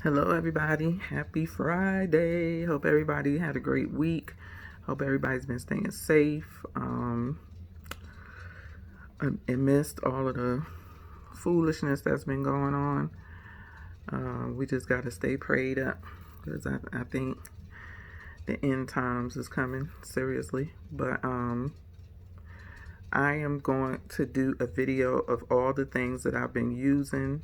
Hello, everybody. Happy Friday. Hope everybody had a great week. Hope everybody's been staying safe. Amidst all of the foolishness that's been going on, we just got to stay prayed up because I think the end times is coming seriously. But I am going to do a video of all the things that I've been using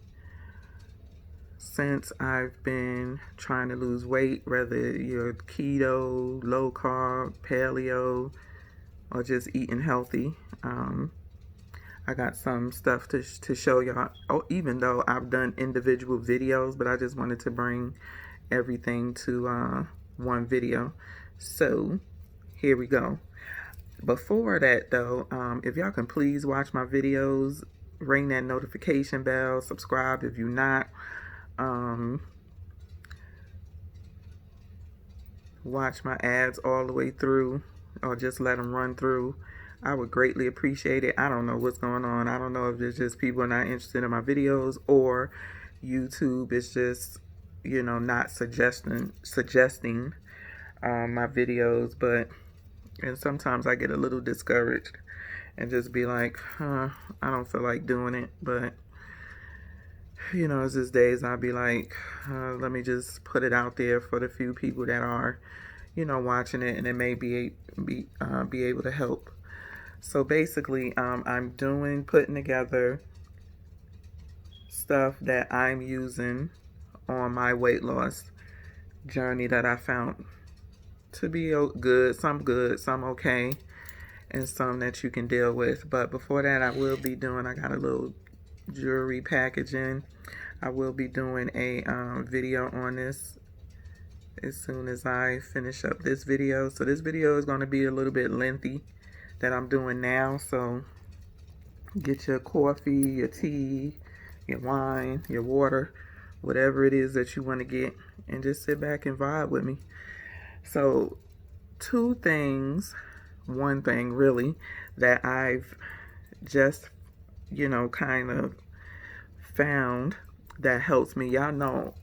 since I've been trying to lose weight, whether you're keto, low carb, paleo, or just eating healthy. I got some stuff to show y'all. Oh, even though I've done individual videos, but I just wanted to bring everything to one video. So here we go. Before that though, if y'all can please watch my videos, ring that notification bell, subscribe if you're not. Watch my ads all the way through, or just let them run through. I would greatly appreciate it. I don't know what's going on. I don't know if it's just people not interested in my videos, or YouTube is just, not suggesting my videos. And sometimes I get a little discouraged and just be like, I don't feel like doing it. But it's just days I'll be like, let me just put it out there for the few people that are, watching it, and it may be able to help. So basically, I'm putting together stuff that I'm using on my weight loss journey that I found to be good, some okay, and some that you can deal with. But before that, I got a little jewelry packaging. I will be doing a video on this as soon as I finish up this video. So this video is going to be a little bit lengthy that I'm doing now. So get your coffee, your tea, your wine, your water, whatever it is that you want to get, and just sit back and vibe with me. So one thing really that I've just, kind of found that helps me. Y'all know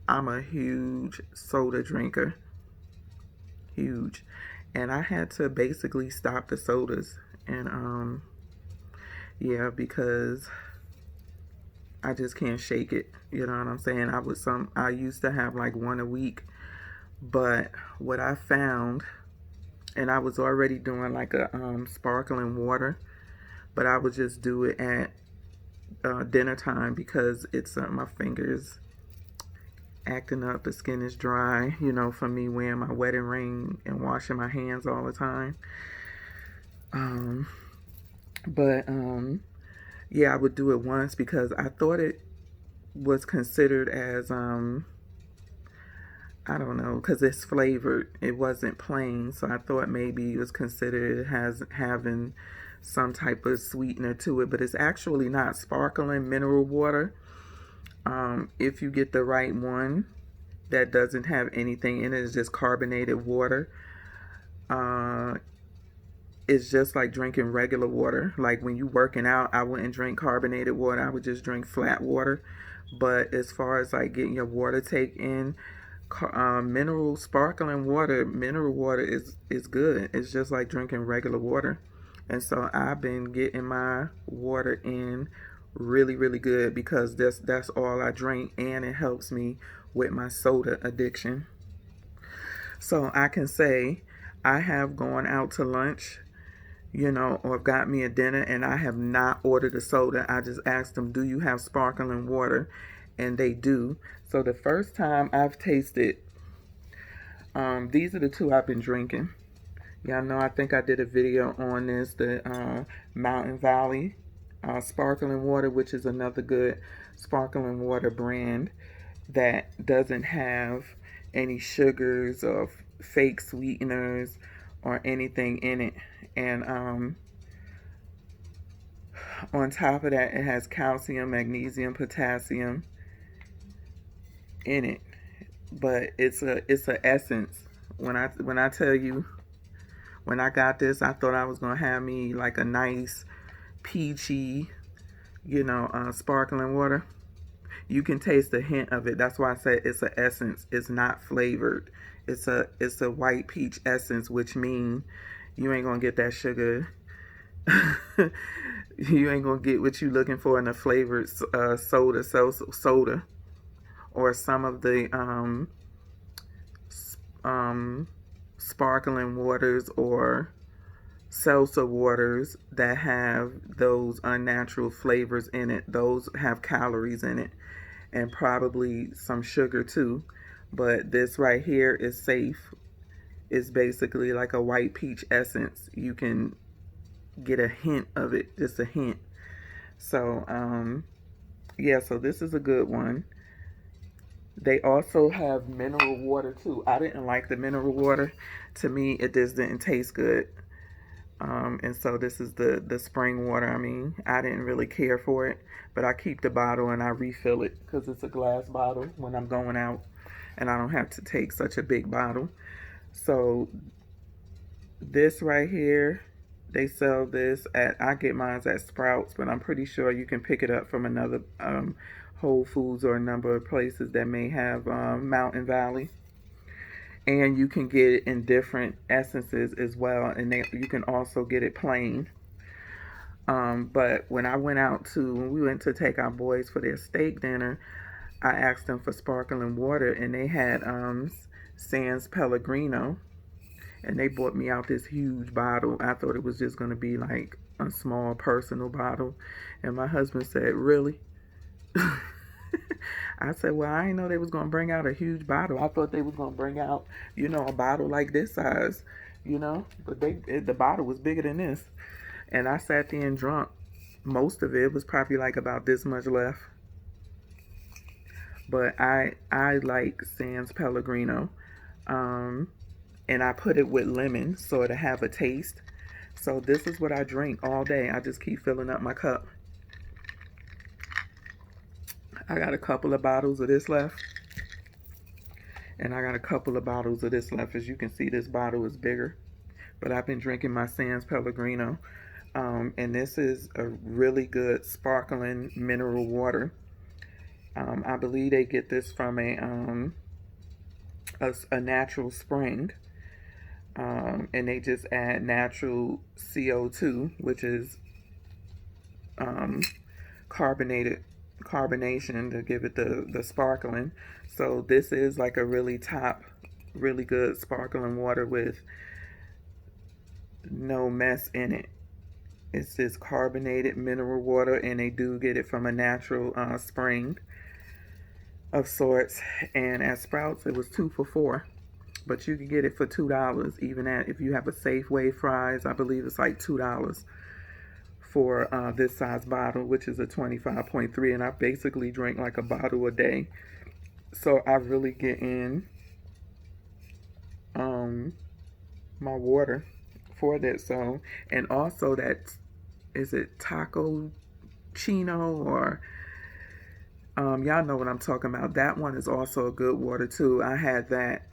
I'm a huge soda drinker. Huge. And I had to basically stop the sodas. And because I just can't shake it. You know what I'm saying? I used to have like one a week. But what I found, and I was already doing like a sparkling water, but I would just do it at dinner time because it's my fingers acting up, the skin is dry, from me wearing my wedding ring and washing my hands all the time. Yeah, I would do it once because I thought it was considered as I don't know, because it's flavored. It wasn't plain, so I thought maybe it was considered as having some type of sweetener to it, but it's actually not. Sparkling mineral water, if you get the right one that doesn't have anything in it, it's just carbonated water. It's just like drinking regular water. Like when you working out, I wouldn't drink carbonated water. I would just drink flat water. But as far as like getting your water take in, sparkling water, mineral water is good. It's just like drinking regular water. And so I've been getting my water in really, really good because that's all I drink, and it helps me with my soda addiction. So I can say I have gone out to lunch, or got me a dinner, and I have not ordered a soda. I just asked them, do you have sparkling water? And they do. So the first time I've tasted, these are the two I've been drinking. Y'all know, I think I did a video on this, the Mountain Valley sparkling water, which is another good sparkling water brand that doesn't have any sugars or fake sweeteners or anything in it. And on top of that, it has calcium, magnesium, potassium in it. But it's a essence. When I tell you, when I got this, I thought I was gonna have me like a nice peachy, sparkling water. You can taste the hint of it. That's why I said it's an essence. It's not flavored. It's a white peach essence, which means you ain't gonna get that sugar. You ain't gonna get what you looking for in a flavored soda, or some of the um, sparkling waters or seltzer waters that have those unnatural flavors in it. Those have calories in it and probably some sugar too. But this right here is safe. It's basically like a white peach essence. You can get a hint of it, just a hint. So, yeah, so this is a good one. They also have mineral water too. I didn't like the mineral water. To me, it just didn't taste good. And so this is the spring water. I mean, I didn't really care for it, but I keep the bottle and I refill it because it's a glass bottle when I'm going out, and I don't have to take such a big bottle. So this right here, they sell this at, I get mine at Sprouts, but I'm pretty sure you can pick it up from another Whole Foods or a number of places that may have Mountain Valley. And you can get it in different essences as well, and you can also get it plain. But when we went to take our boys for their steak dinner, I asked them for sparkling water, and they had Sans Pellegrino, and they bought me out this huge bottle. I thought it was just going to be like a small personal bottle, and my husband said, "Really?" I said, "Well, I didn't know they was gonna bring out a huge bottle. I thought they was gonna bring out, a bottle like this size, But the bottle was bigger than this." And I sat there and drunk most of it. It was probably like about this much left. But I like Sans Pellegrino, and I put it with lemon so it'll have a taste. So this is what I drink all day. I just keep filling up my cup. I got a couple of bottles of this left. And I got a couple of bottles of this left. As you can see, this bottle is bigger. But I've been drinking my Sans Pellegrino. And this is a really good sparkling mineral water. I believe they get this from a natural spring. And they just add natural CO2, which is carbonation to give it the sparkling. So this is like a really good sparkling water with no mess in it. It's just carbonated mineral water, and they do get it from a natural spring of sorts. And at Sprouts, it was 2 for $4, but you can get it for $2. Even if you have a Safeway fries, I believe it's like $2 for this size bottle, which is a 25.3, and I basically drink like a bottle a day. So I really get in my water for that. So, and also is it Taco Chino, or y'all know what I'm talking about. That one is also a good water too. I had that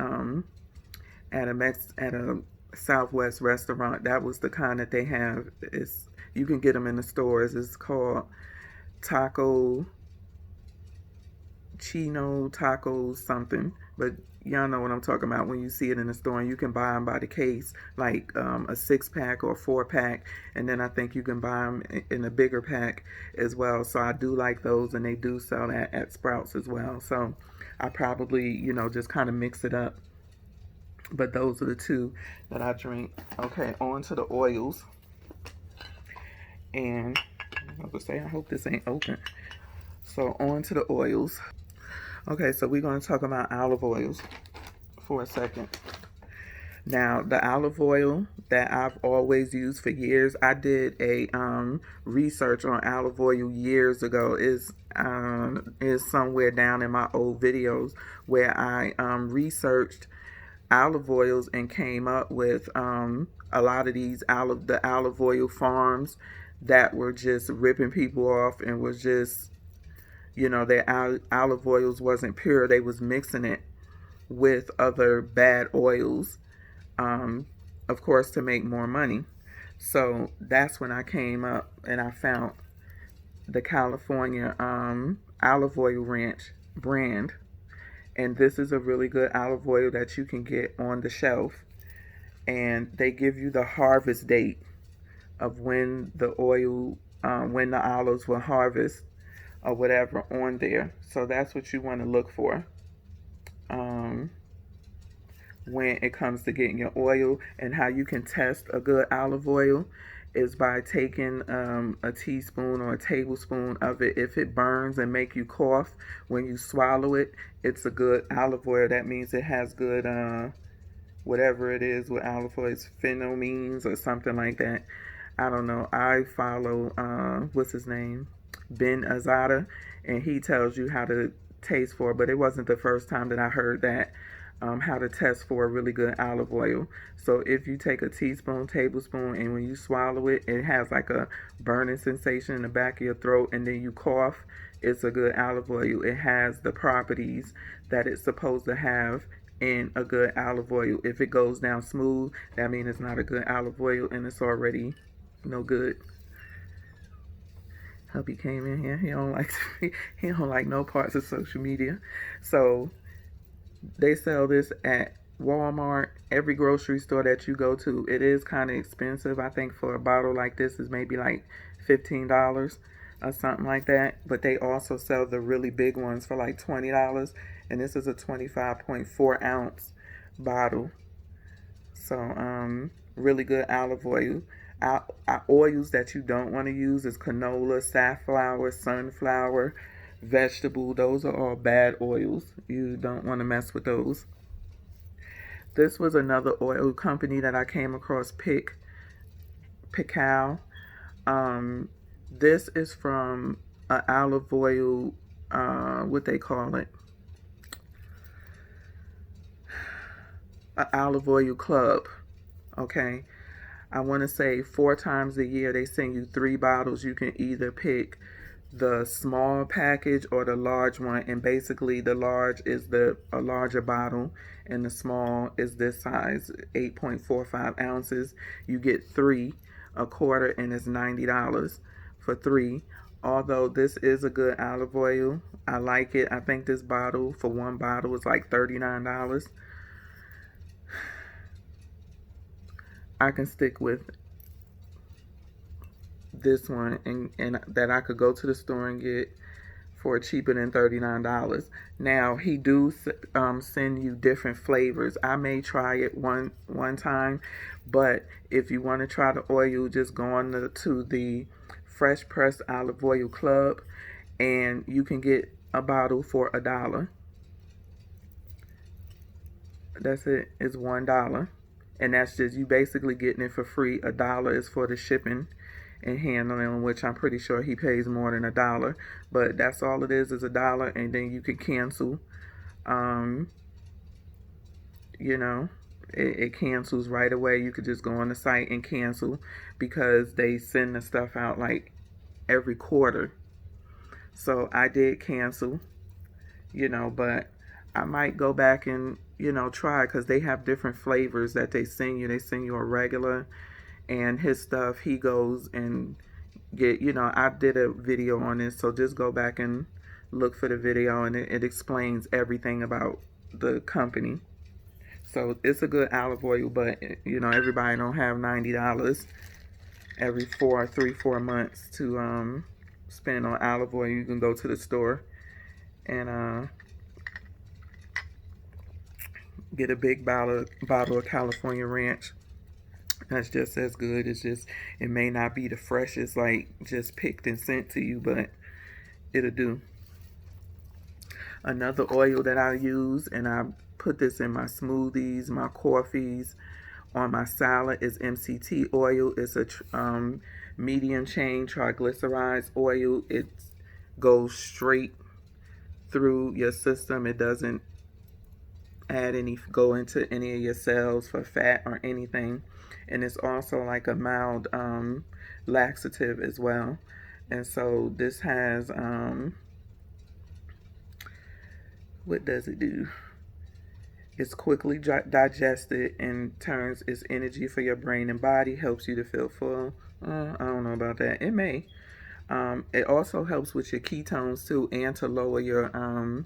at a Southwest restaurant. That was the kind that they have. You can get them in the stores. It's called Taco Chino, Taco something. But y'all know what I'm talking about when you see it in the store. And you can buy them by the case, like a 6-pack or a 4-pack. And then I think you can buy them in a bigger pack as well. So I do like those, and they do sell that at Sprouts as well. So I probably, just kind of mix it up. But those are the two that I drink. Okay, on to the oils. And I was gonna say, I hope this ain't open. So on to the oils. Okay, so we're gonna talk about olive oils for a second. Now, the olive oil that I've always used for years, I did a research on olive oil years ago. Is somewhere down in my old videos where I researched olive oils and came up with a lot of the olive oil farms that were just ripping people off, and was just, their olive oils wasn't pure. They was mixing it with other bad oils, of course, to make more money. So that's when I came up and I found the California olive oil ranch brand. And this is a really good olive oil that you can get on the shelf. And they give you the harvest date of when the oil, when the olives will harvest or whatever on there. So that's what you want to look for when it comes to getting your oil. And how you can test a good olive oil is by taking a teaspoon or a tablespoon of it. If it burns and make you cough when you swallow it, it's a good olive oil. That means it has good whatever it is with olive oil, it's phenomines or something like that. I don't know. I follow what's his name, Ben Azada, and he tells you how to taste for it. But it wasn't the first time that I heard that. How to test for a really good olive oil. So if you take a teaspoon, tablespoon, and when you swallow it, it has like a burning sensation in the back of your throat, and then you cough, it's a good olive oil. It has the properties that it's supposed to have in a good olive oil. If it goes down smooth, that means it's not a good olive oil and it's already no good. Hope he came in here. He don't like no parts of social media. So they sell this at Walmart, every grocery store that you go to. It is kind of expensive. I think for a bottle like this is maybe like $15 or something like that. But they also sell the really big ones for like $20. And this is a 25.4 ounce bottle. So really good olive oil. Oils that you don't want to use is canola, safflower, sunflower, vegetable. Those are all bad oils. You don't want to mess with those. This was another oil company that I came across, Pical. This is from an olive oil, what they call it, an olive oil club. Okay, I want to say 4 times a year they send you 3 bottles. You can either pick the small package or the large one, and basically the large is a larger bottle and the small is this size, 8.45 ounces. You get 3 a quarter, and it's $90 for 3. Although this is a good olive oil, I like it. I think this bottle, for one bottle, is like $39. I can stick with this one, and that I could go to the store and get for cheaper than $39. Now he do send you different flavors. I may try it one time, but if you want to try the oil, just go on to the Fresh Pressed Olive Oil Club, and you can get a bottle for $1. That's it. It's $1, and that's just you basically getting it for free. $1 is for the shipping and handling, which I'm pretty sure he pays more than $1. But that's all it is $1, and then you can cancel. You know, it cancels right away. You could just go on the site and cancel, because they send the stuff out like every quarter. So I did cancel, but I might go back and, try, because they have different flavors that they send you. They send you a regular, and his stuff, he goes and get, I did a video on this, so just go back and look for the video, and it explains everything about the company. So it's a good olive oil, but everybody don't have $90 every 4 months to spend on olive oil. You can go to the store and get a big bottle of California Ranch. That's just as good. It's just, it may not be the freshest, like just picked and sent to you, but it'll do. Another oil that I use, and I put this in my smoothies, my coffees, on my salad, is MCT oil. It's a medium chain triglycerides oil. It goes straight through your system. It doesn't go into any of your cells for fat or anything. And it's also like a mild laxative as well. And so this has what does it do? It's quickly digested and turns its energy for your brain and body, helps you to feel full. I don't know about that. It may. It also helps with your ketones too, and to lower your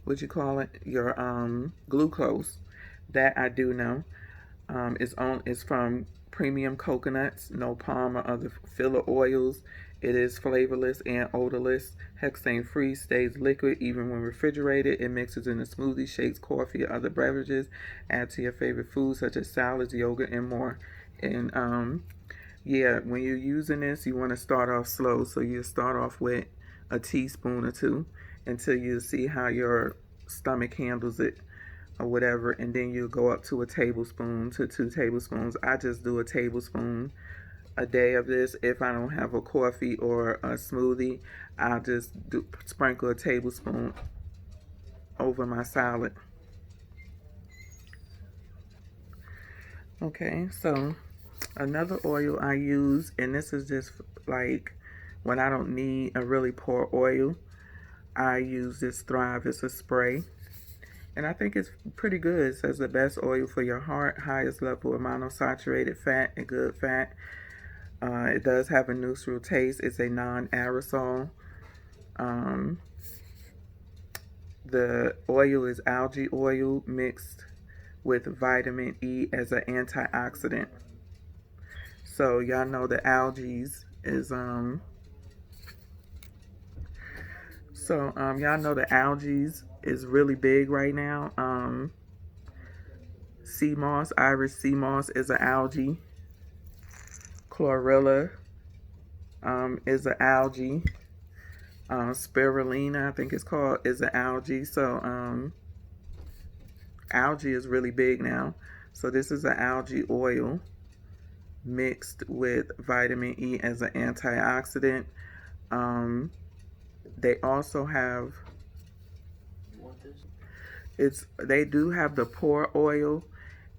what you call it, your glucose. That I do know. It's from premium coconuts, no palm or other filler oils. It is flavorless and odorless, hexane free, stays liquid even when refrigerated. It mixes into smoothies, shakes, coffee, or other beverages. Add to your favorite foods such as salads, yogurt, and more. And yeah, when you're using this, you want to start off slow. So you start off with a teaspoon or two until you see how your stomach handles it or whatever, and then you go up to a tablespoon to 2 tablespoons. I just do a tablespoon a day of this. If I don't have a coffee or a smoothie, I'll just sprinkle a tablespoon over my salad. Okay, so another oil I use, and this is just like when I don't need a really poor oil, I use this Thrive. It's a spray. And I think it's pretty good. It says the best oil for your heart, highest level of monosaturated fat and good fat. It does have a neutral taste. It's a non-aerosol. Um, the oil is algae oil mixed with vitamin E as an antioxidant. So y'all know the algae is y'all know the algae is really big right now. Sea moss, Irish sea moss is an algae. Chlorella is an algae. Spirulina, I think it's called, is an algae. So algae is really big now. So this is an algae oil mixed with vitamin E as an antioxidant. They also have they do have the pour oil,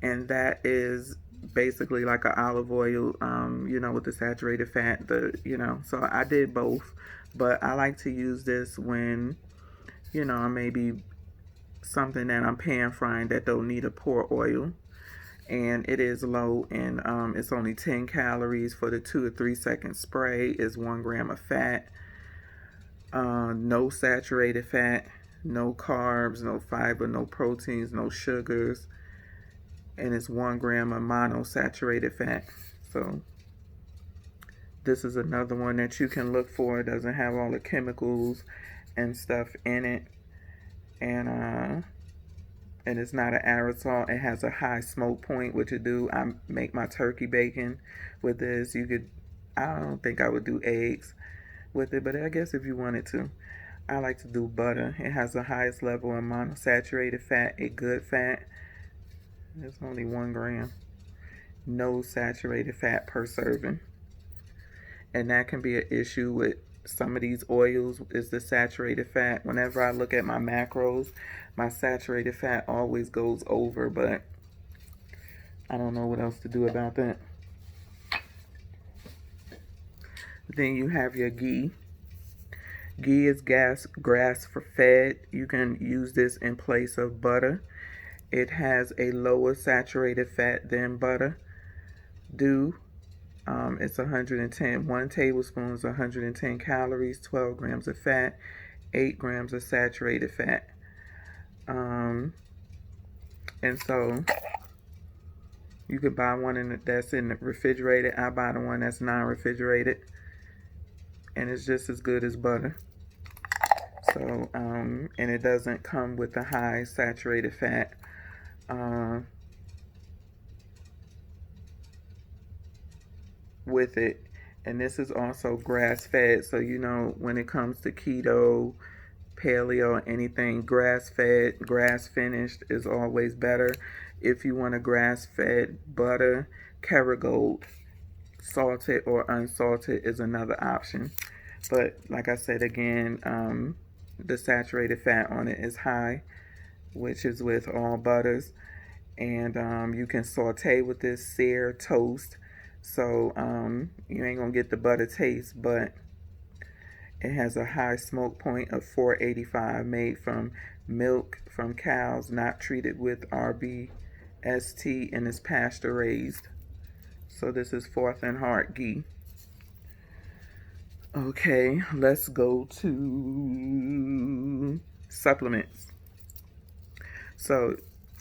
and that is basically like an olive oil, with the saturated fat. So I did both, but I like to use this when, maybe something that I'm pan frying that don't need a pour oil, and it is low, and it's only 10 calories for the 2 or 3 second spray. Is 1 gram of fat, no saturated fat, no carbs, no fiber, no proteins, no sugars, and it's 1 gram of monosaturated fat. So this is another one that you can look for. It doesn't have all the chemicals and stuff in it, and it's not an aerosol. It has a high smoke point, which it do. I make my turkey bacon with this. I don't think I would do eggs with it, but I guess if you wanted to. I like to do butter. It has the highest level of monosaturated fat, a good fat. It's only 1 gram. No saturated fat per serving. And that can be an issue with some of these oils, is the saturated fat. Whenever I look at my macros, my saturated fat always goes over, but I don't know what else to do about that. Then you have your ghee. Ghee is grass fed. You can use this in place of butter. It has a lower saturated fat than butter do. It's 110. 1 tablespoon is 110 calories, 12 grams of fat, 8 grams of saturated fat. And so you could buy one that's in the refrigerated. I buy the one that's non-refrigerated, and it's just as good as butter. So, and it doesn't come with the high saturated fat. With it, and this is also grass fed. So when it comes to keto, paleo, anything grass fed, grass finished is always better. If you want a grass fed butter, Kerrygold, salted or unsalted, is another option. But like I said again, the saturated fat on it is high, which is with all butters. And you can saute with this, sear, toast. So you ain't gonna get the butter taste, but it has a high smoke point of 485, made from milk from cows not treated with RBST, and is pasture raised. So this is Fourth and Heart ghee. Okay, let's go to supplements. So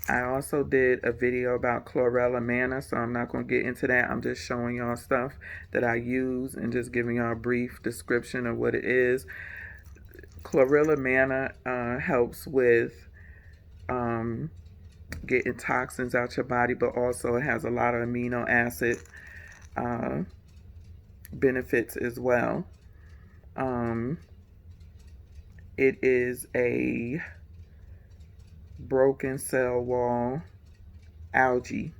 I also did a video about Chlorella Mana, so I'm not going to get into that. I'm just showing y'all stuff that I use and just giving y'all a brief description of what it is. Chlorella Mana helps with getting toxins out your body, but also it has a lot of amino acid uh, benefits as well. It is a broken cell wall algae,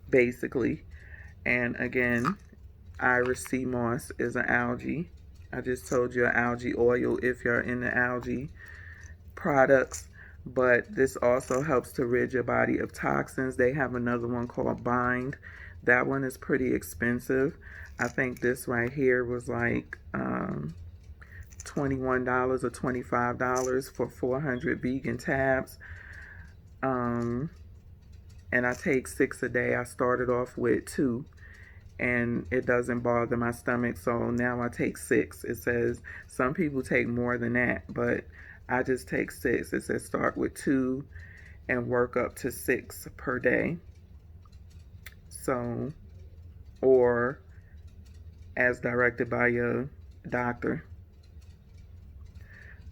basically. And again, Iris sea moss is an algae. I just told you algae oil if you're in the algae products. But this also helps to rid your body of toxins. They have another one called Bind. That one is pretty expensive. I think this right here was like $21 or $25 for 400 vegan tabs. And I take 6 a day. I started off with 2, and it doesn't bother my stomach, so now I take 6. It says some people take more than that, but I just take 6. It says start with 2 and work up to 6 per day. So, or as directed by your doctor.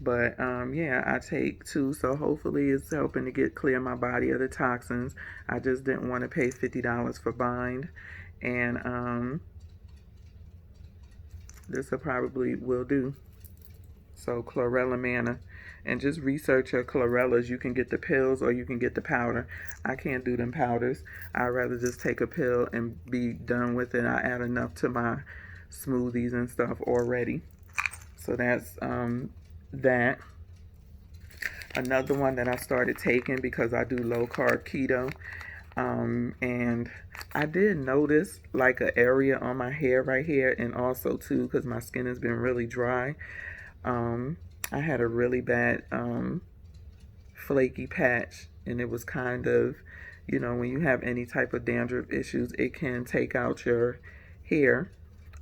But yeah, I take 2, so hopefully it's helping to clear my body of the toxins. I just didn't want to pay $50 for Bind, and this probably will do. So Chlorella Mana, and just research your chlorellas. You can get the pills or you can get the powder. I can't do them powders. I'd rather just take a pill and be done with it. I add enough to my smoothies and stuff already. So that's that. Another one that I started taking because I do low carb keto, and I did notice like an area on my hair right here, and also too because my skin has been really dry. I had a really bad flaky patch, and it was kind of, you know, when you have any type of dandruff issues, it can take out your hair.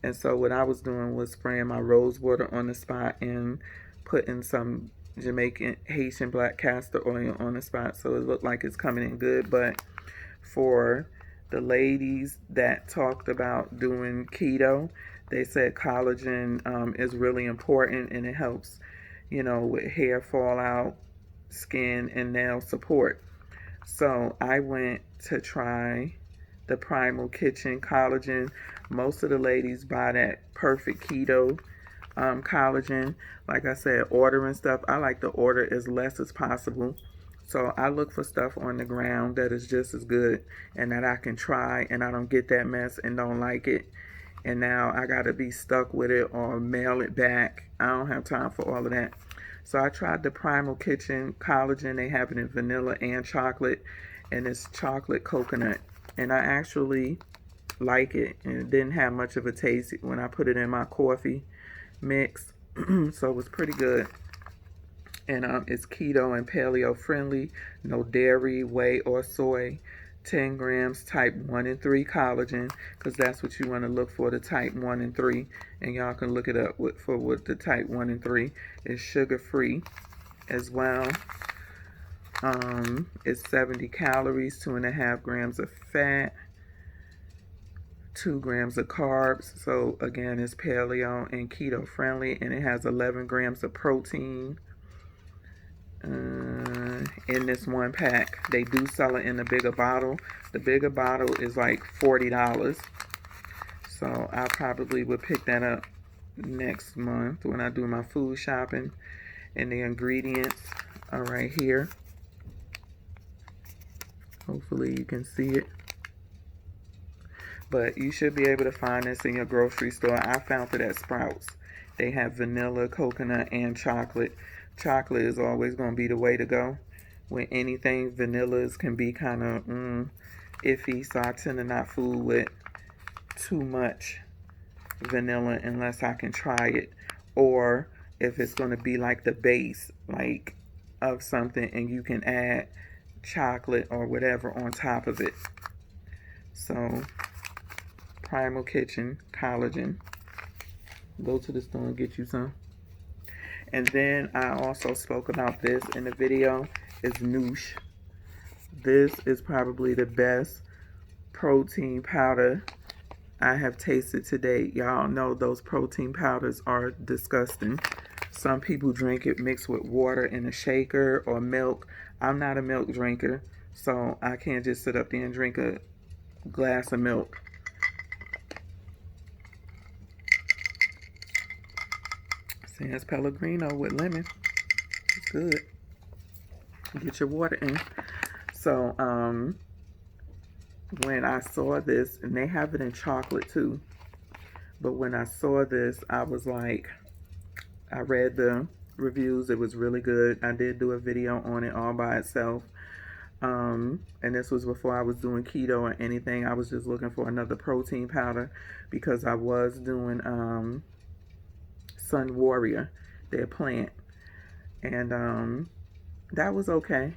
And so what I was doing was spraying my rose water on the spot and putting some Jamaican Haitian black castor oil on the spot, so it looked like it's coming in good. But for the ladies that talked about doing keto, they said collagen is really important, and it helps, you know, with hair fallout, skin, and nail support. So I went to try the Primal Kitchen collagen. Most of the ladies buy that Perfect Keto collagen. Like I said, ordering stuff, I like to order as less as possible. So I look for stuff on the ground that is just as good and that I can try, and I don't get that mess and don't like it. And now I got to be stuck with it or mail it back. I don't have time for all of that. So I tried the Primal Kitchen collagen. They have it in vanilla and chocolate, and it's chocolate coconut. And I actually like it, and it didn't have much of a taste when I put it in my coffee mix. So it was pretty good. And it's keto and paleo friendly, no dairy, whey, or soy. 10 grams type 1 and 3 collagen, because that's what you want to look for, the type 1 and 3. And y'all can look it up for what the type 1 and 3 is. Sugar free as well. It's 70 calories, 2.5 grams of fat, 2 grams of carbs. So again, it's paleo and keto friendly, and it has 11 grams of protein in this one pack. They do sell it in a bigger bottle. The bigger bottle is like $40. So I probably would pick that up next month when I do my food shopping. And the ingredients are right here. Hopefully you can see it. But you should be able to find this in your grocery store. I found it at Sprouts. They have vanilla, coconut, and chocolate. Chocolate is always going to be the way to go. With anything, vanillas can be kind of iffy, so I tend to not fool with too much vanilla unless I can try it. Or if it's going to be like the base, like of something, and you can add chocolate or whatever on top of it. So Primal Kitchen collagen. Go to the store and get you some. And then I also spoke about this in the video, is Moosh. This is probably the best protein powder I have tasted today. Y'all know those protein powders are disgusting. Some people drink it mixed with water in a shaker or milk. I'm not a milk drinker, so I can't just sit up there and drink a glass of milk. Sans Pellegrino with lemon. It's good. Get your water in. So, when I saw this, and they have it in chocolate too, but when I saw this, I was like, I read the reviews. It was really good. I did do a video on it all by itself. And this was before I was doing keto or anything. I was just looking for another protein powder because I was doing Sun Warrior, their plant. And that was okay,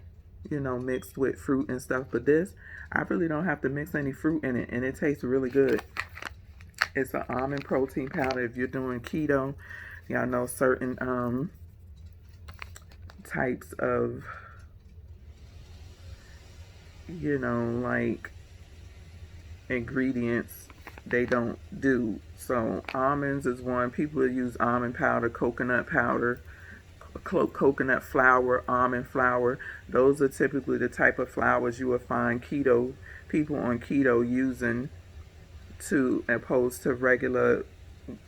you know, mixed with fruit and stuff. But this, I really don't have to mix any fruit in it, and it tastes really good. It's an almond protein powder. If you're doing keto, y'all know certain types of, you know, like ingredients they don't do. So almonds is one. People use almond powder, coconut flour, almond flour. Those are typically the type of flours you will find keto people on keto using, to opposed to regular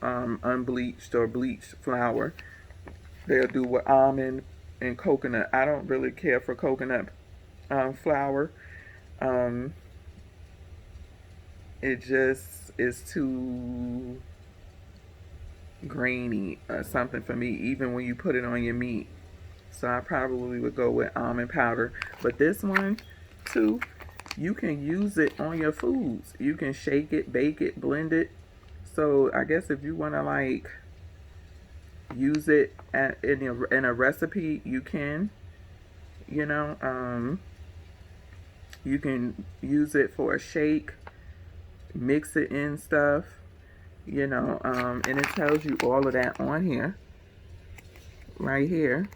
unbleached or bleached flour. They'll do with almond and coconut. I don't really care for coconut flour. It just is too grainy or something for me, even when you put it on your meat. So I probably would go with almond powder. But this one too, you can use it on your foods. You can shake it, bake it, blend it. So I guess if you want to like use it in a recipe, you can, you know, you can use it for a shake, mix it in stuff, you know, and it tells you all of that on here, right here.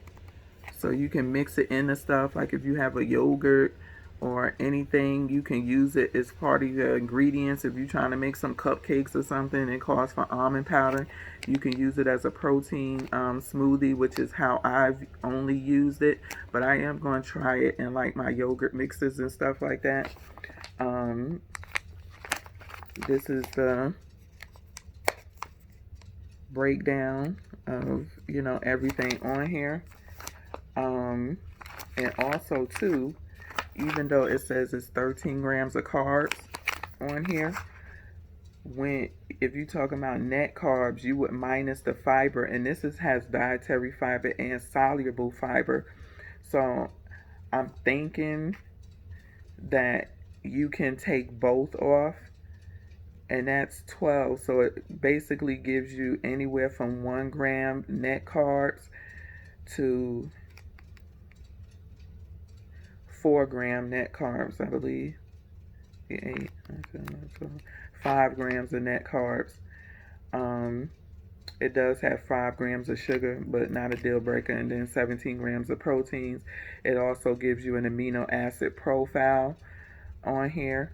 So you can mix it into stuff, like if you have a yogurt or anything, you can use it as part of your ingredients. If you're trying to make some cupcakes or something, it calls for almond powder. You can use it as a protein smoothie, which is how I've only used it. But I am going to try it in like my yogurt mixes and stuff like that. This is the breakdown of, you know, everything on here. And also too, even though it says it's 13 grams of carbs on here, if you're talking about net carbs, you would minus the fiber, and this has dietary fiber and soluble fiber. So I'm thinking that you can take both off, and that's 12. So it basically gives you anywhere from 1 gram net carbs to 4 gram net carbs, I believe. 5 grams of net carbs. It does have 5 grams of sugar, but not a deal breaker, and then 17 grams of proteins. It also gives you an amino acid profile on here,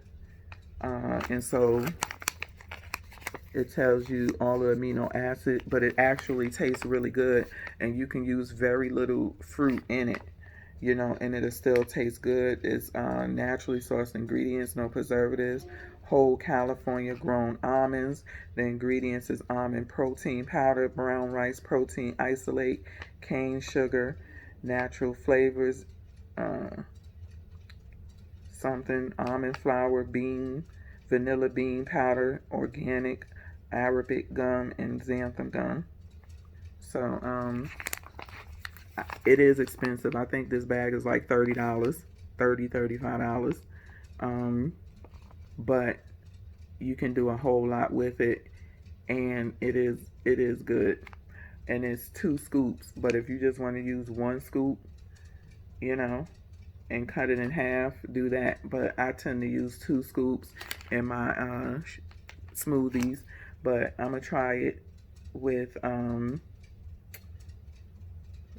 and so it tells you all the amino acid, but it actually tastes really good, and you can use very little fruit in it, you know, and it'll still taste good. It's naturally sourced ingredients, no preservatives, whole California grown almonds. The ingredients is almond protein powder, brown rice protein isolate, cane sugar, natural flavors, almond flour, bean, vanilla bean powder, organic, Arabic gum, and xanthan gum. So it is expensive. I think this bag is like $30, $35. But you can do a whole lot with it, and it is good. And it's 2 scoops. But if you just want to use 1 scoop, you know, and cut it in half, do that. But I tend to use 2 scoops in my smoothies. But I'm gonna try it with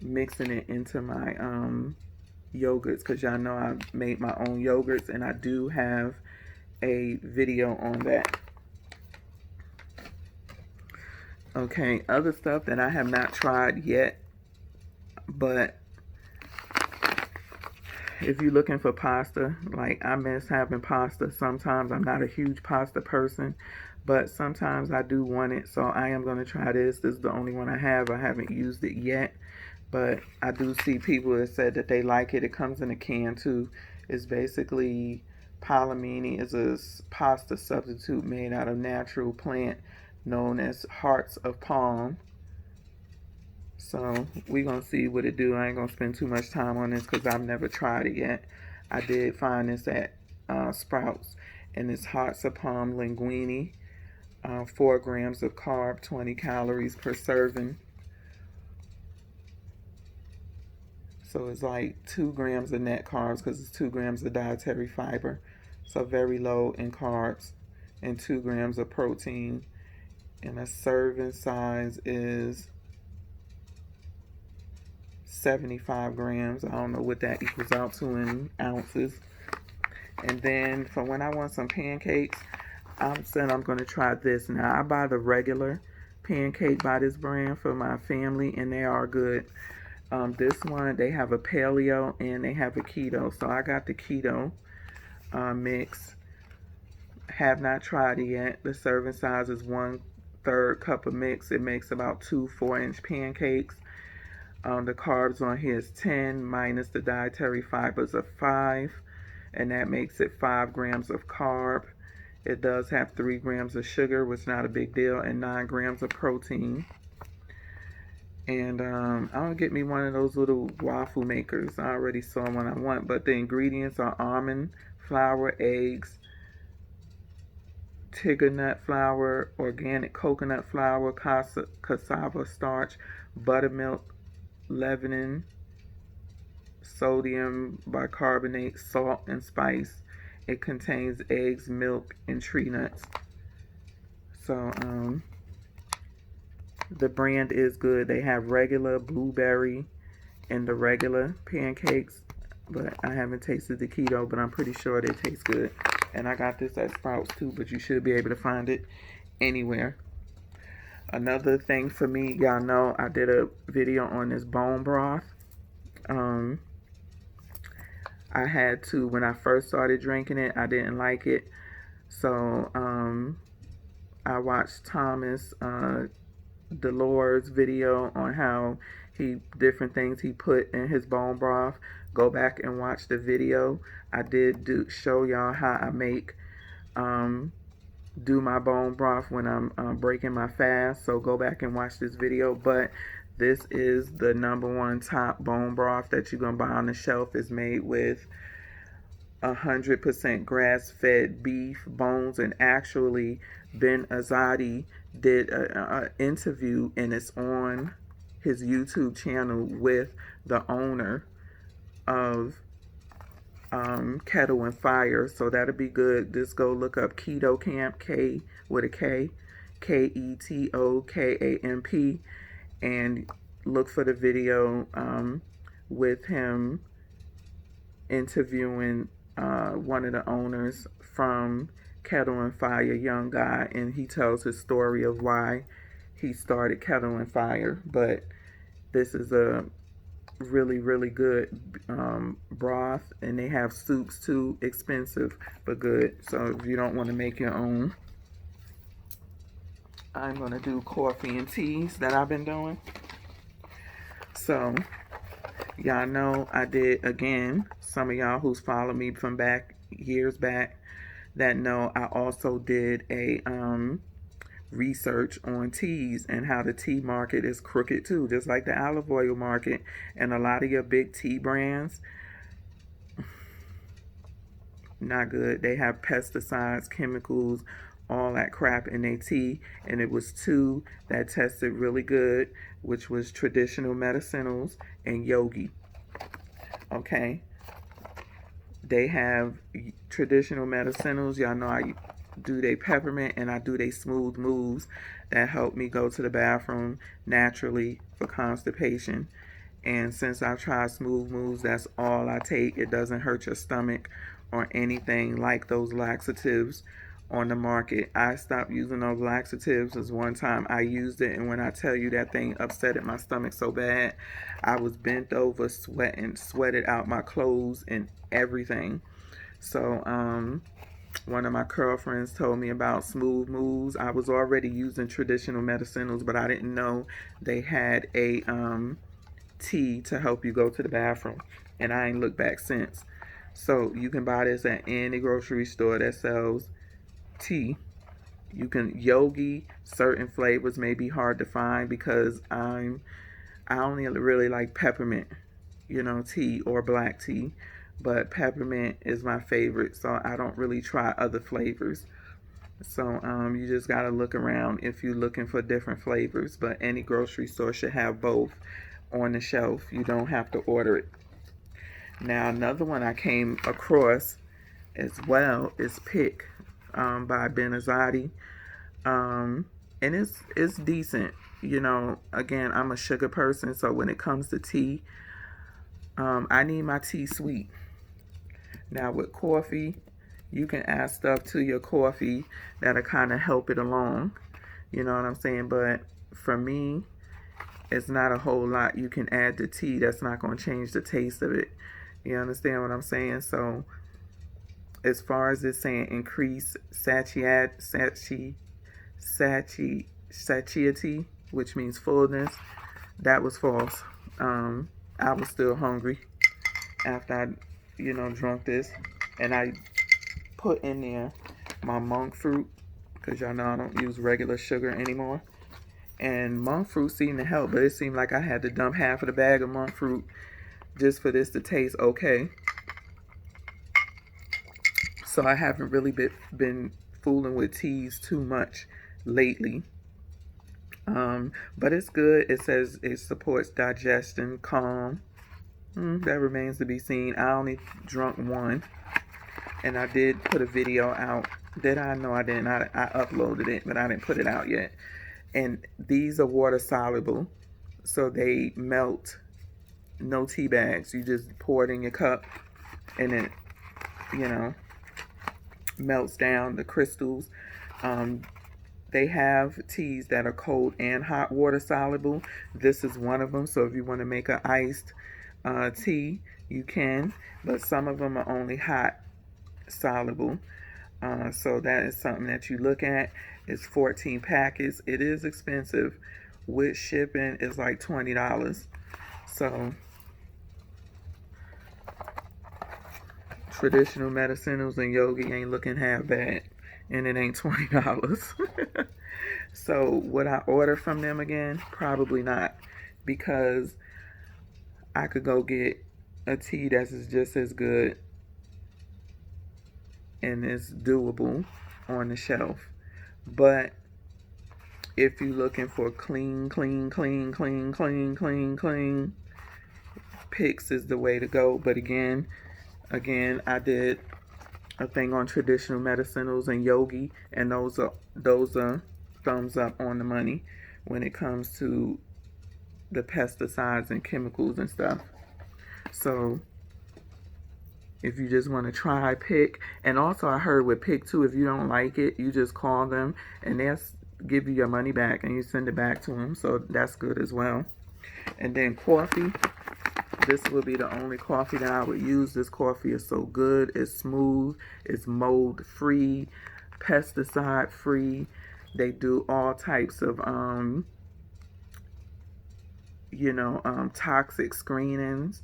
mixing it into my yogurts, because y'all know I made my own yogurts, and I do have a video on that. Okay, other stuff that I have not tried yet, but if you're looking for pasta, like, I miss having pasta sometimes. I'm not a huge pasta person, but sometimes I do want it, so I am going to try this. This is the only one I have. I haven't used it yet, but I do see people that said that they like it. It comes in a can too. It's basically palmini. Is a pasta substitute made out of natural plant known as hearts of palm. So we're going to see what it do. I ain't going to spend too much time on this because I've never tried it yet. I did find this at Sprouts, and it's hearts of palm linguine. 4 grams of carb, 20 calories per serving. So it's like 2 grams of net carbs because it's 2 grams of dietary fiber. So very low in carbs, and 2 grams of protein. And a serving size is 75 grams. I don't know what that equals out to in ounces. And then for when I want some pancakes, I'm saying I'm going to try this. Now, I buy the regular pancake by this brand for my family, and they are good. This one, they have a paleo and they have a keto. So I got the keto mix. Have not tried it yet. The serving size is 1/3 cup of mix. It makes about 2 4-inch pancakes. The carbs on here is 10 minus the dietary fibers of 5, and that makes it 5 grams of carb. It does have 3 grams of sugar, which is not a big deal, and 9 grams of protein. And I'll get me one of those little waffle makers. I already saw one I want, but the ingredients are almond flour, eggs, tiger nut flour, organic coconut flour, cassava starch, buttermilk, leavening, sodium bicarbonate, salt, and spice. It contains eggs, milk, and tree nuts. So the brand is good. They have regular blueberry and the regular pancakes, but I haven't tasted the keto, but I'm pretty sure they taste good. And I got this at Sprouts too, but you should be able to find it anywhere. Another thing for me, y'all know I did a video on this bone broth. I had to, when I first started drinking it, I didn't like it. So I watched Thomas Delores video on how different things he put in his bone broth. Go back and watch the video. I did show y'all how I make do my bone broth when I'm breaking my fast. So go back and watch this video. But this is the #1 top bone broth that you're gonna buy on the shelf. It's made with 100% grass-fed beef bones, and actually Ben Azadi did an interview, and it's on his YouTube channel with the owner of Keto and Fire. So that'll be good. Just go look up Keto Camp, K with a K, KETOKAMP, and look for the video with him interviewing one of the owners from Keto and Fire, young guy, and he tells his story of why he started Keto and Fire. But this is a really, really good broth, and they have soups too, expensive but good. So if you don't want to make your own, I'm going to do coffee and teas that I've been doing. So y'all know I did, again, some of y'all who's followed me from years back that know I also did a research on teas and how the tea market is crooked too, just like the olive oil market. And a lot of your big tea brands, not good. They have pesticides, chemicals, all that crap in their tea. And it was 2 that tested really good, which was Traditional Medicinals and Yogi. Okay, they have Traditional Medicinals. Y'all know do they peppermint, and I do they smooth moves that help me go to the bathroom naturally for constipation. And since I've tried smooth moves, that's all I take. It doesn't hurt your stomach or anything like those laxatives on the market. I stopped using those laxatives as one time I used it, and when I tell you that thing upset my stomach so bad, I was bent over sweating, sweated out my clothes and everything. So one of my girlfriends told me about smooth moves. I was already using traditional medicinals, but I didn't know they had a tea to help you go to the bathroom, and I ain't looked back since. So you can buy this at any grocery store that sells tea. You can yogi. Certain flavors may be hard to find because I only really like peppermint, tea or black tea. But peppermint is my favorite, so I don't really try other flavors. So you just gotta look around if you're looking for different flavors. But any grocery store should have both on the shelf. You don't have to order it. Now another one I came across as well is Pick by Benazati. And it's decent. Again, I'm a sugar person, so when it comes to tea, I need my tea sweet. Now with coffee, you can add stuff to your coffee that'll kind of help it along. You know what I'm saying? But for me, it's not a whole lot you can add to tea that's not going to change the taste of it. You understand what I'm saying? So as far as it's saying increase satiety, which means fullness, that was false. I was still hungry after I, drunk this, and I put in there my monk fruit, because y'all know I don't use regular sugar anymore. And monk fruit seemed to help, but it seemed like I had to dump half of the bag of monk fruit just for this to taste okay. So I haven't really been fooling with teas too much lately. But it's good. It says it supports digestion, calm. That remains to be seen. I only drunk one, and I did put a video out. Did I? No, I didn't. I uploaded it, but I didn't put it out yet. And these are water soluble, so they melt. No tea bags. You just pour it in your cup, and it, melts down the crystals. They have teas that are cold and hot water soluble. This is one of them. So if you want to make an iced tea, you can. But some of them are only hot soluble. So that is something that you look at. It's 14 packets. It is expensive. With shipping, it's like $20. So traditional medicinals and yogi ain't looking half bad, and it ain't $20. So would I order from them again? Probably not, because I could go get a tea that's just as good and is doable on the shelf. But if you're looking for clean, Picks is the way to go. But again, I did a thing on traditional medicinals and yogi, and those are thumbs up on the money when it comes to the pesticides and chemicals and stuff. So if you just want to try Pick, and also I heard with Pick too, if you don't like it, you just call them and they'll give you your money back and you send it back to them. So that's good as well. And then coffee. This would be the only coffee that I would use. This coffee is so good. It's smooth. It's mold free, pesticide free. They do all types of toxic screenings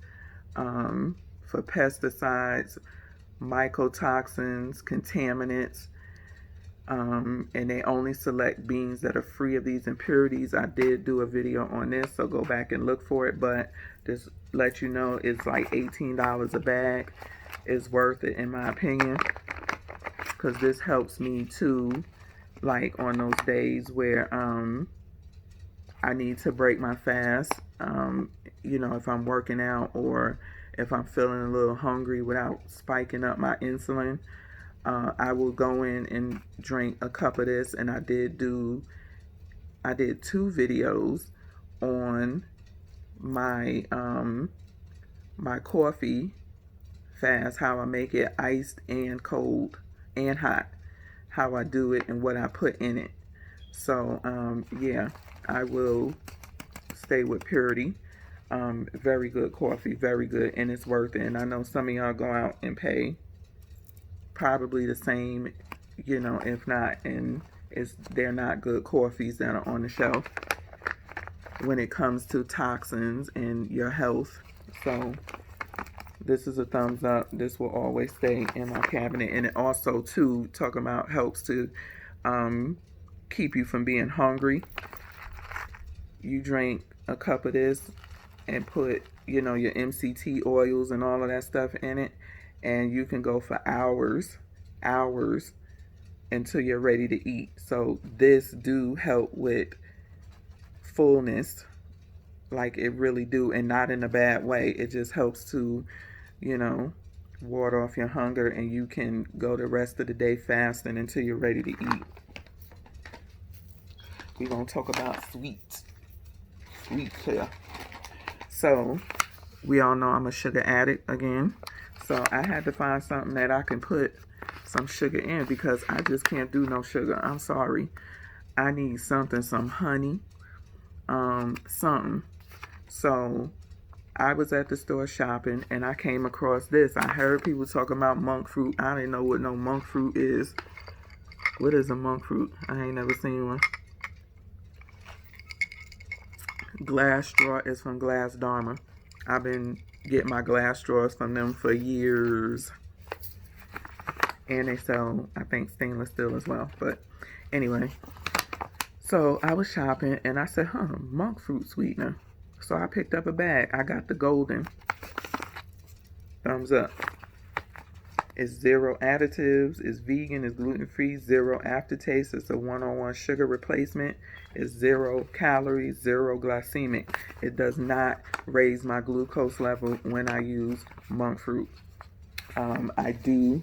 for pesticides, mycotoxins, contaminants. And they only select beans that are free of these impurities. I did do a video on this, so go back and look for it. But just let you know, it's like $18 a bag. It's worth it in my opinion, because this helps me too, like on those days where I need to break my fast. If I'm working out or if I'm feeling a little hungry without spiking up my insulin. I will go in and drink a cup of this, and I did 2 videos on my my coffee fast, how I make it iced and cold and hot, how I do it and what I put in it. So yeah, I will stay with Purity. Very good coffee, very good, and it's worth it. And I know some of y'all go out and pay probably the same, if not, and they're not good coffees that are on the shelf when it comes to toxins and your health. So this is a thumbs up. This will always stay in my cabinet. And it also, too, talking about helps to keep you from being hungry. You drink a cup of this and put, your MCT oils and all of that stuff in it, and you can go for hours until you're ready to eat. So this do help with fullness, like it really do, and not in a bad way. It just helps to, ward off your hunger, and you can go the rest of the day fasting until you're ready to eat. We're going to talk about sweet here. So we all know I'm a sugar addict again. So I had to find something that I can put some sugar in, because I just can't do no sugar. I'm sorry. I need something, some honey, something. So I was at the store shopping, and I came across this. I heard people talking about monk fruit. I didn't know what no monk fruit is. What is a monk fruit? I ain't never seen one. Glass straw is from Glass Dharma. I've been getting my glass straws from them for years. And they sell, I think, stainless steel as well. But anyway, so I was shopping, and I said, monk fruit sweetener. So I picked up a bag. I got the golden. Thumbs up. It's 0 additives. It's vegan. It's gluten-free. 0 aftertaste. It's a 1-on-1 sugar replacement. It's 0 calories. 0 glycemic. It does not raise my glucose level when I use monk fruit. I do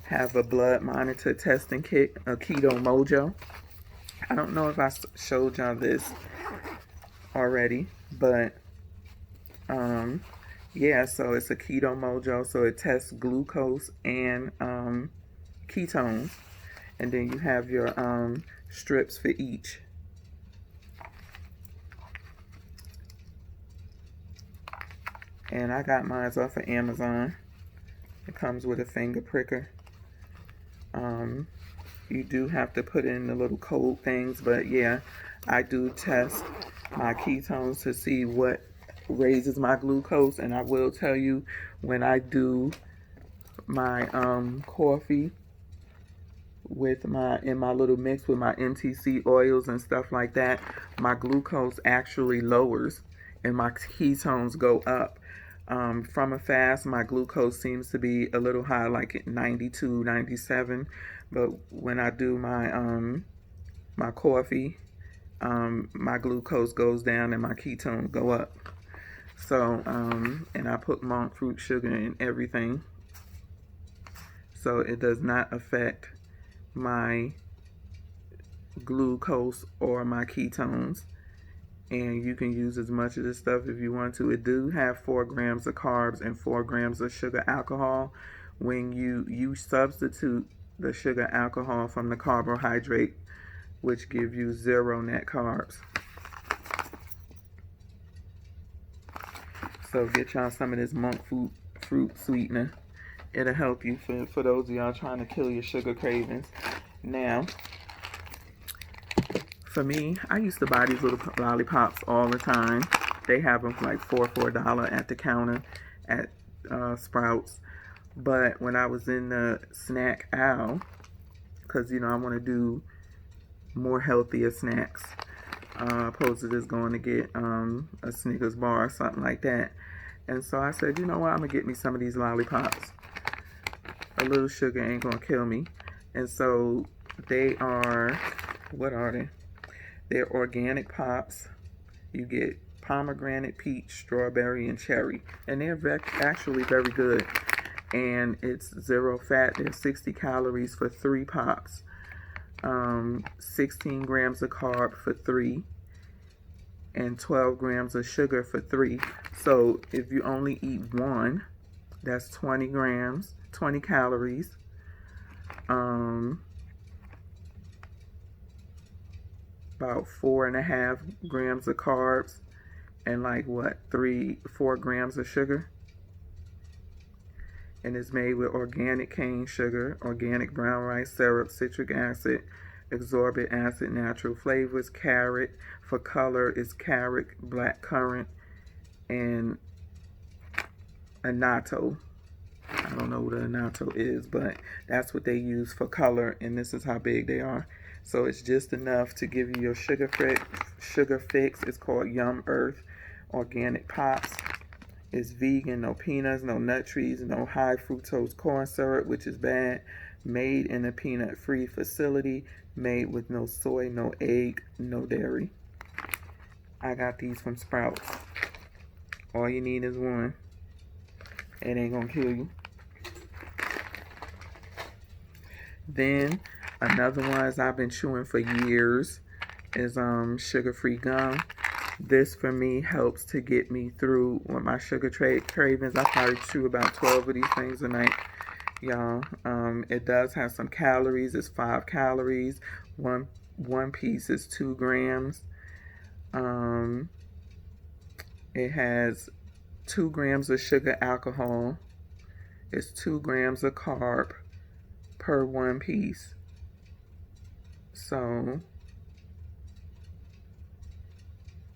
have a blood monitor testing kit, a Keto Mojo. I don't know if I showed y'all this already, but yeah, so it's a Keto Mojo, so it tests glucose and ketones, and then you have your strips for each. And I got mine off of Amazon. It comes with a finger pricker. You do have to put in the little code things, but yeah, I do test my ketones to see what raises my glucose. And I will tell you, when I do my coffee with in my little mix with my MCT oils and stuff like that, my glucose actually lowers and my ketones go up. From a fast, my glucose seems to be a little high, like at 92, 97. But when I do my my coffee, my glucose goes down and my ketones go up. So, and I put monk fruit sugar in everything, so it does not affect my glucose or my ketones. And you can use as much of this stuff if you want to. It do have 4 grams of carbs and 4 grams of sugar alcohol. When you substitute the sugar alcohol from the carbohydrate, which give you 0 net carbs. So get y'all some of this monk fruit sweetener. It'll help you for those of y'all trying to kill your sugar cravings. Now, for me, I used to buy these little lollipops all the time. They have them for like $4 at the counter at Sprouts. But when I was in the snack aisle, because, I want to do more healthier snacks, opposed to just going to get a Snickers bar or something like that. And so I said, you know what, I'm going to get me some of these lollipops. A little sugar ain't going to kill me. And so they are, what are they? They're organic pops. You get pomegranate, peach, strawberry, and cherry. And they're actually very good. and it's 0 fat. There's 60 calories for 3 pops, 16 grams of carb for 3, and 12 grams of sugar for 3. So if you only eat one, that's 20 grams, 20 calories. About 4.5 grams of carbs, and like what, 4 grams of sugar. And it's made with organic cane sugar, organic brown rice syrup, citric acid, ascorbic acid, natural flavors, carrot. For color is carrot, black currant, and annatto. I don't know what an annatto is, but that's what they use for color, and this is how big they are. So it's just enough to give you your sugar fix. It's called Yum Earth Organic Pops. It's vegan, no peanuts, no nut trees, no high fructose corn syrup, which is bad. Made in a peanut-free facility. Made with no soy, no egg, no dairy. I got these from Sprouts. All you need is one. It ain't gonna kill you. Then another one I've been chewing for years is sugar-free gum. This for me helps to get me through with my sugar cravings. I probably chew about 12 of these things a night, y'all. It does have some calories. It's 5 calories. One piece is 2 grams. It has 2 grams of sugar alcohol. It's 2 grams of carb per one piece. So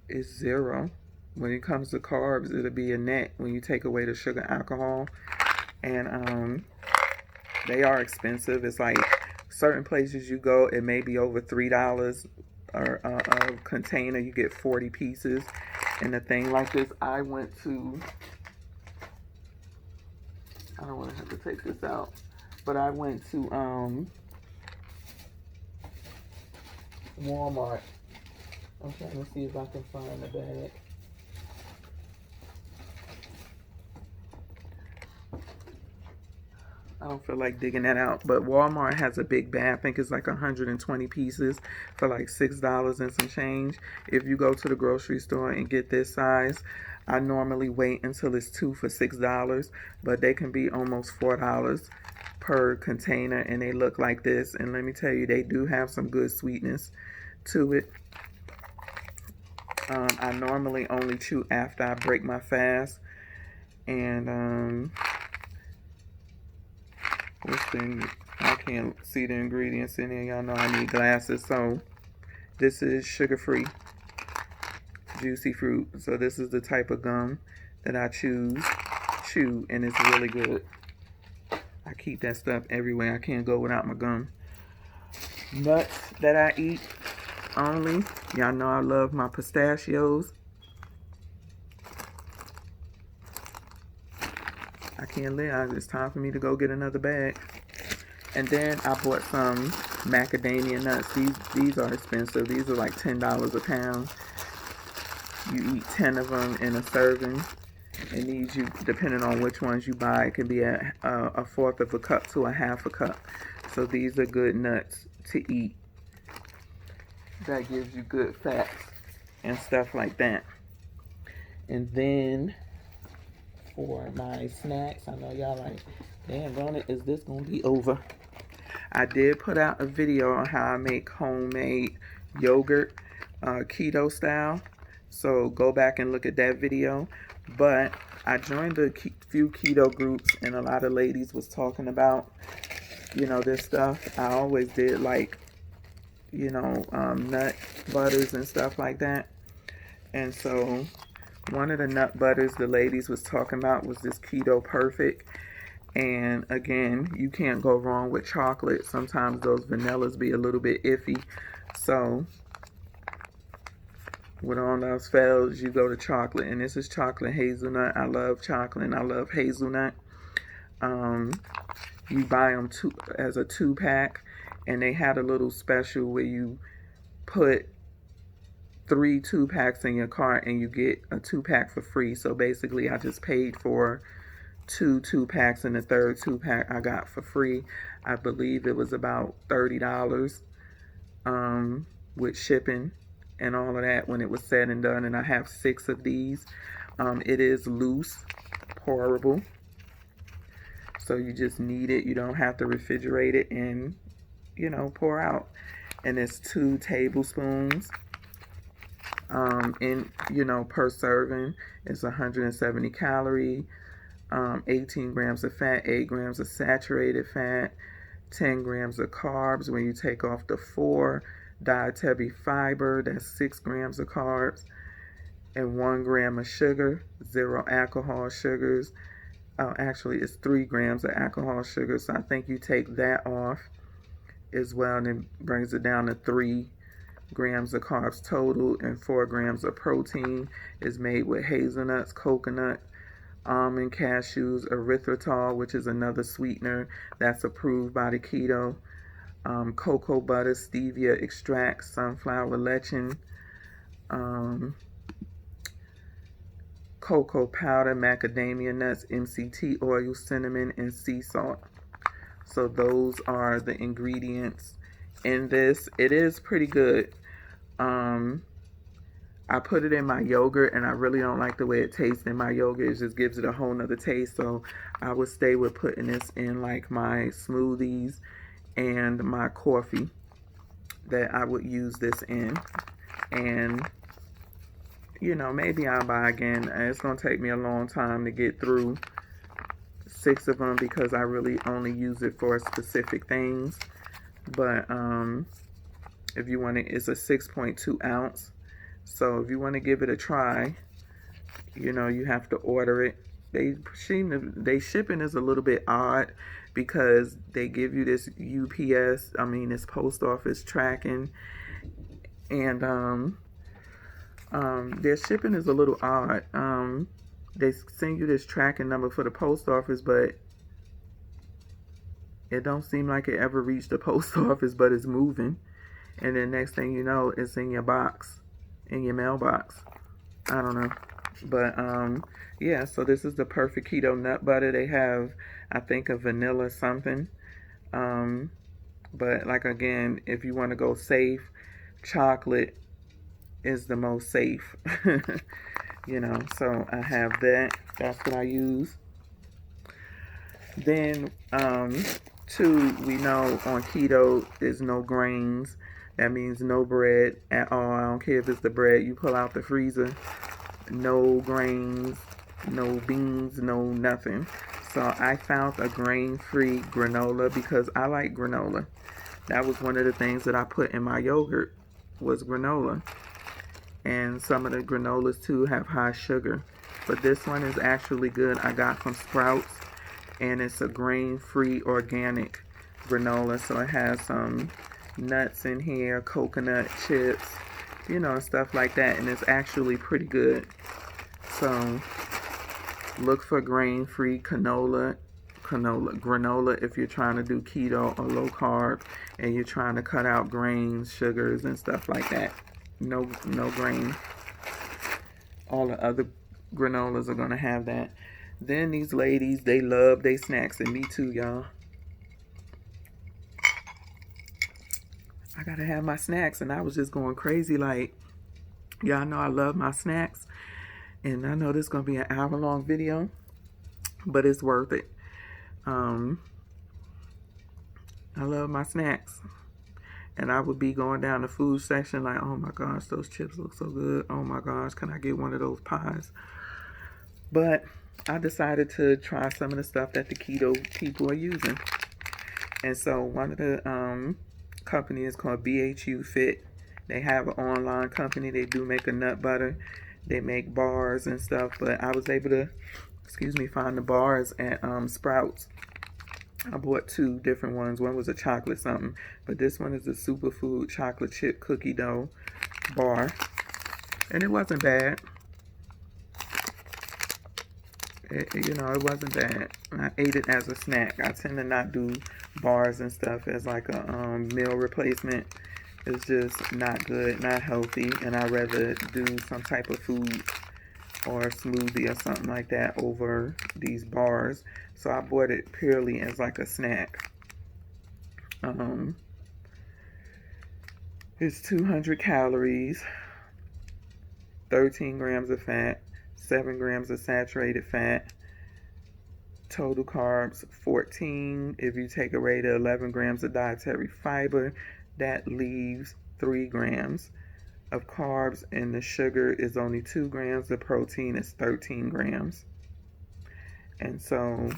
it's 0. When it comes to carbs, it'll be a net when you take away the sugar alcohol. And they are expensive. It's like certain places you go, it may be over $3 or a container. You get 40 pieces. And a thing like this, I went to, I don't want to have to take this out, but I went to Walmart. I'm trying to see if I can find the bag. I don't feel like digging that out, but Walmart has a big bag. I think it's like 120 pieces for like $6 and some change. If you go to the grocery store and get this size, I normally wait until it's 2 for $6, but they can be almost $4 per container, and they look like this. And let me tell you, they do have some good sweetness to it. I normally only chew after I break my fast, and I can't see the ingredients in here. Y'all know I need glasses. So this is sugar-free juicy fruit. So this is the type of gum that I chew, and it's really good. I keep that stuff everywhere. I can't go without my gum. Nuts that I eat only. Y'all know I love my pistachios. I can't live. It's time for me to go get another bag. And then I bought some macadamia nuts. These are expensive. These are like $10 a pound. You eat 10 of them in a serving. And these, depending on which ones you buy, it can be a 1/4 of a cup to a 1/2 a cup. So these are good nuts to eat. That gives you good fats and stuff like that. And then for my snacks, I know y'all like, damn, is this gonna be over? I did put out a video on how I make homemade yogurt, keto style. So go back and look at that video. But I joined a few keto groups, and a lot of ladies was talking about, this stuff. I always did like, nut butters and stuff like that. And so one of the nut butters the ladies was talking about was this Keto Perfect. And again, you can't go wrong with chocolate. Sometimes those vanillas be a little bit iffy. So with all else fails, you go to chocolate. And this is chocolate hazelnut. I love chocolate and I love hazelnut. You buy them as a 2-pack. And they had a little special where you put 3 2-packs in your cart and you get a 2-pack for free. So basically I just paid for two packs, and the third 2-pack I got for free. I believe it was about $30 with shipping and all of that when it was said and done. And I have 6 of these. It is loose, pourable, so you just knead it. You don't have to refrigerate it and, you know, pour out. And it's 2 tablespoons in, you know, per serving. It's 170 calorie, 18 grams of fat, 8 grams of saturated fat, 10 grams of carbs when you take off the 4 dietary fiber. That's 6 grams of carbs, and 1 gram of sugar, 0 alcohol sugars. Actually, it's 3 grams of alcohol sugar, so I think you take that off as well, and it brings it down to 3 grams of carbs total, and 4 grams of protein. Is made with hazelnuts, coconut, almond, cashews, erythritol, which is another sweetener that's approved by the keto, cocoa butter, stevia extract, sunflower lecithin, cocoa powder, macadamia nuts, MCT oil, cinnamon, and sea salt. So those are the ingredients in this. It is pretty good. I put it in my yogurt, and I really don't like the way it tastes in my yogurt. It just gives it a whole nother taste. So I would stay with putting this in like my smoothies and my coffee that I would use this in. And, you know, maybe I'll buy again. It's going to take me a long time to get through 6 of them because I really only use it for specific things. But if you want it, it's a 6.2 ounce. So if you want to give it a try, you know, you have to order it. They shipping is a little bit odd because they give you this UPS, this post office tracking, and their shipping is a little odd. They send you this tracking number for the post office, but it don't seem like it ever reached the post office, but it's moving. And then next thing you know, it's in your box, in your mailbox. I don't know. But yeah, so this is the perfect keto nut butter. They have, I think, a vanilla something. But like, again, if you want to go safe, chocolate is the most safe. You know, so I have that. That's what I use. Then, 2, we know on keto there's no grains. That means no bread at all. I don't care if it's the bread you pull out the freezer. No grains, no beans, no nothing. So I found a grain-free granola because I like granola. That was one of the things that I put in my yogurt was granola. And some of the granolas too have high sugar. But this one is actually good. I got from Sprouts, and it's a grain-free organic granola. So it has some nuts in here, coconut chips, you know, stuff like that, and it's actually pretty good. So look for grain-free granola if you're trying to do keto or low carb and you're trying to cut out grains, sugars, and stuff like that. No grain. All the other granolas are gonna have that. Then these ladies, they love their snacks, and me too, y'all. I gotta have my snacks, and I was just going crazy. Like, y'all know I love my snacks, and I know this is gonna be an hour-long video, but it's worth it. I love my snacks, and I would be going down the food section like, oh my gosh, those chips look so good. Oh my gosh, can I get one of those pies? But I decided to try some of the stuff that the keto people are using, and so one of the company is called BHU Fit. They have an online company. They do make a nut butter. They make bars and stuff, but I was able to, find the bars at Sprouts. I bought 2 different ones. One was a chocolate something, but this one is a superfood chocolate chip cookie dough bar, and it wasn't bad. It wasn't bad. I ate it as a snack. I tend to not do bars and stuff as like a meal replacement. It's just not good, not healthy, and I'd rather do some type of food or a smoothie or something like that over these bars. So I bought it purely as like a snack. It's 200 calories, 13 grams of fat, 7 grams of saturated fat, total carbs 14. If you take away the 11 grams of dietary fiber, that leaves 3 grams of carbs, and the sugar is only 2 grams. The protein is 13 grams. And so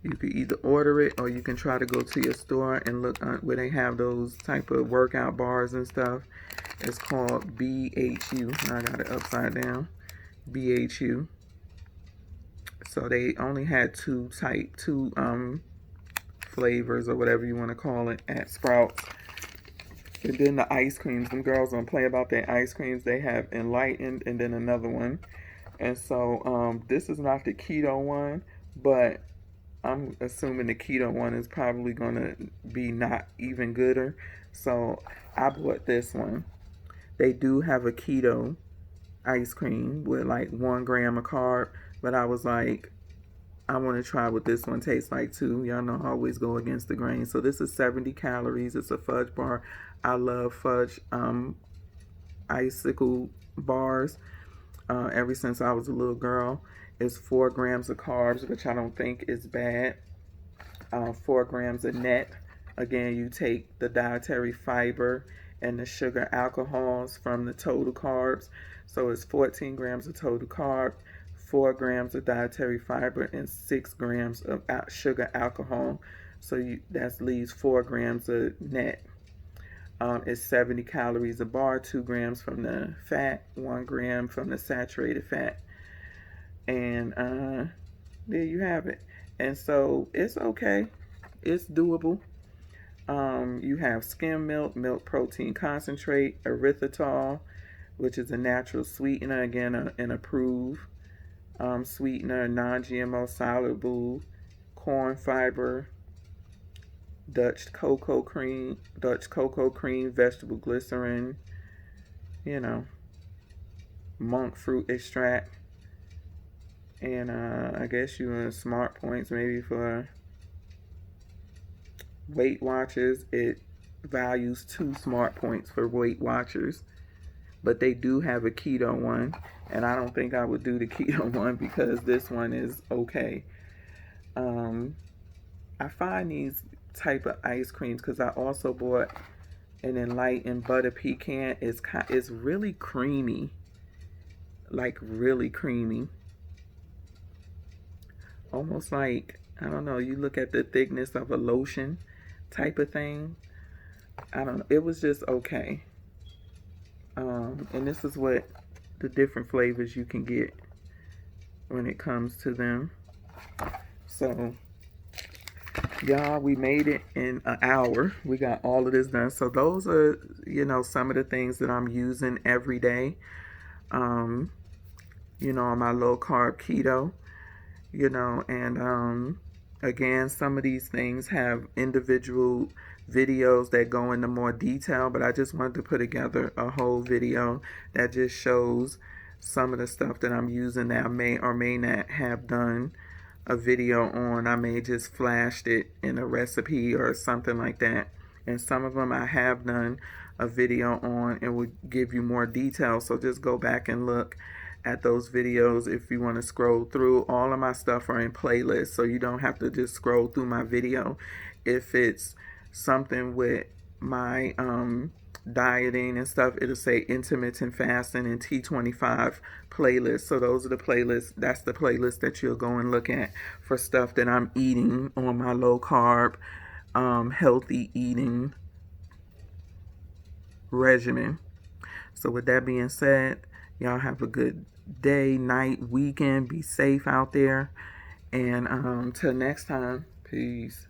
you can either order it or you can try to go to your store and look where they have those type of workout bars and stuff. It's called BHU. I got it upside down. BHU. So they only had two flavors or whatever you want to call it at Sprouts. And then the ice creams, them girls don't play about their ice creams. They have Enlightened and then another one. And so this is not the keto one, but I'm assuming the keto one is probably going to be not even gooder. So I bought this one. They do have a keto ice cream with like 1 gram of carb, but I was like, I want to try what this one tastes like too. Y'all know I always go against the grain. So this is 70 calories. It's a fudge bar. I love fudge icicle bars ever since I was a little girl. It's 4 grams of carbs, which I don't think is bad. 4 grams of net. Again, you take the dietary fiber and the sugar alcohols from the total carbs. So it's 14 grams of total carb, 4 grams of dietary fiber, and 6 grams of sugar alcohol. So that leaves 4 grams of net. It's 70 calories a bar, 2 grams from the fat, 1 gram from the saturated fat. And there you have it. And so it's okay. It's doable. You have skim milk, milk protein concentrate, erythritol, which is a natural sweetener, again, an approved sweetener, non-GMO soluble, corn fiber, Dutch cocoa cream, vegetable glycerin, monk fruit extract. And I guess you want smart points maybe for Weight Watchers. It values 2 smart points for Weight Watchers. But they do have a keto one. And I don't think I would do the keto one because this one is okay. I find these type of ice creams because I also bought an Enlightened butter pecan. It's really creamy. Like really creamy. Almost like, I don't know, you look at the thickness of a lotion type of thing. I don't know. It was just okay. And this is what the different flavors you can get when it comes to them. So, y'all, we made it in an hour. We got all of this done. So those are, some of the things that I'm using every day. On my low carb keto. And again, some of these things have individual videos that go into more detail, but I just wanted to put together a whole video that just shows some of the stuff that I'm using that I may or may not have done a video on. I may just flashed it in a recipe or something like that. And some of them I have done a video on and would give you more details. So just go back and look at those videos if you want to scroll through. All of my stuff are in playlists, so you don't have to just scroll through my video. If it's something with my dieting and stuff, it'll say intermittent fasting and T25 playlist. So those are the playlists. That's the playlist that you'll go and look at for stuff that I'm eating on my low carb healthy eating regimen. So with that being said, y'all have a good day, night, weekend. Be safe out there. And till next time, peace.